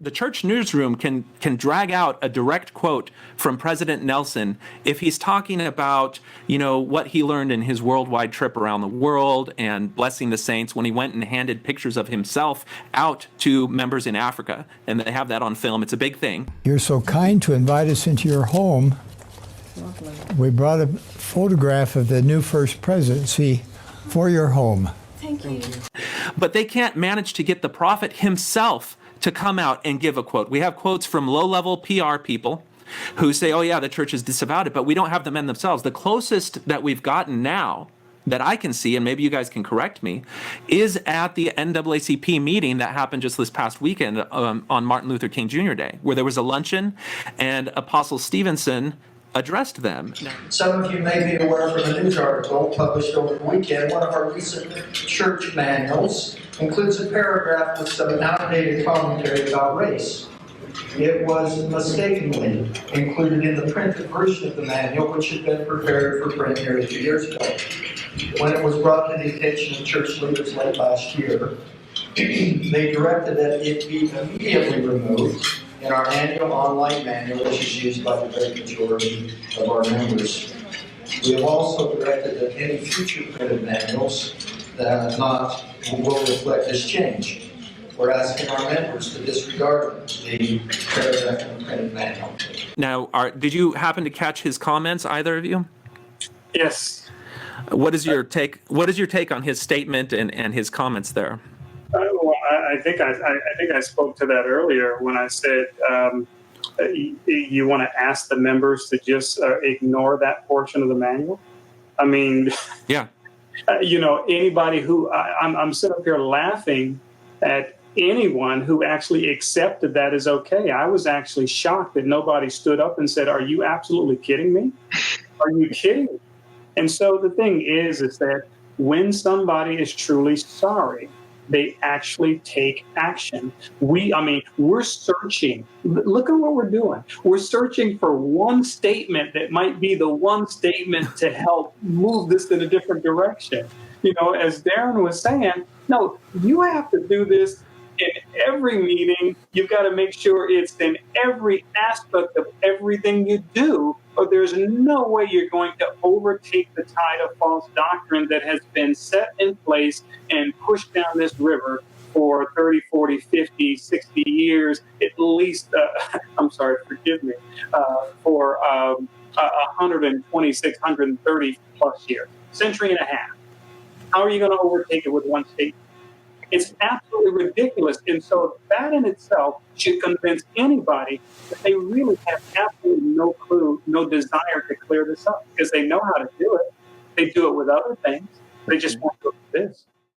the church newsroom can drag out a direct quote from President Nelson if he's talking about, what he learned in his worldwide trip around the world and blessing the saints when he went and handed pictures of himself out to members in Africa. And they have that on film. It's a big thing. You're so kind to invite us into your home. Lovely. We brought a photograph of the new First Presidency for your home. Thank you. But they can't manage to get the prophet himself to come out and give a quote. We have quotes from low-level PR people who say, oh yeah, the church has disavowed it, but we don't have the men themselves. The closest that we've gotten now that I can see, and maybe you guys can correct me, is at the NAACP meeting that happened just this past weekend on Martin Luther King Jr. Day, where there was a luncheon and Apostle Stevenson addressed them. Some of you may be aware from a news article published over the weekend, one of our recent church manuals includes a paragraph with some outdated commentary about race. It was mistakenly included in the printed version of the manual, which had been prepared for print nearly 2 years ago. When it was brought to the attention of church leaders late last year, they directed that it be immediately removed in our annual online manual, which is used by the great majority of our members. We have also directed that any future printed manuals that will reflect this change. We're asking our members to disregard the paragraph in the printed manual. Now, did you happen to catch his comments, either of you? Yes. What is your take? What is your take on his statement and his comments there? Well, I think I spoke to that earlier when I said you want to ask the members to just ignore that portion of the manual. I mean, yeah. Anybody who I'm sitting up here laughing at anyone who actually accepted that as okay. I was actually shocked that nobody stood up and said, "Are you absolutely kidding me? Are you kidding me?" And so the thing is that when somebody is truly sorry, they actually take action. We're searching. Look at what we're doing. We're searching for one statement that might be the one statement to help move this in a different direction. As Darren was saying, no, you have to do this in every meeting. You've got to make sure it's in every aspect of everything you do, or there's no way you're going to overtake the tide of false doctrine that has been set in place and pushed down this river for 30, 40, 50, 60 years, at least, forgive me, for 126, 130 plus years, century and a half. How are you going to overtake it with one statement? It's absolutely ridiculous. And so that in itself should convince anybody that they really have absolutely no clue, no desire to clear this up, because they know how to do it. They do it with other things. They just won't do it with this.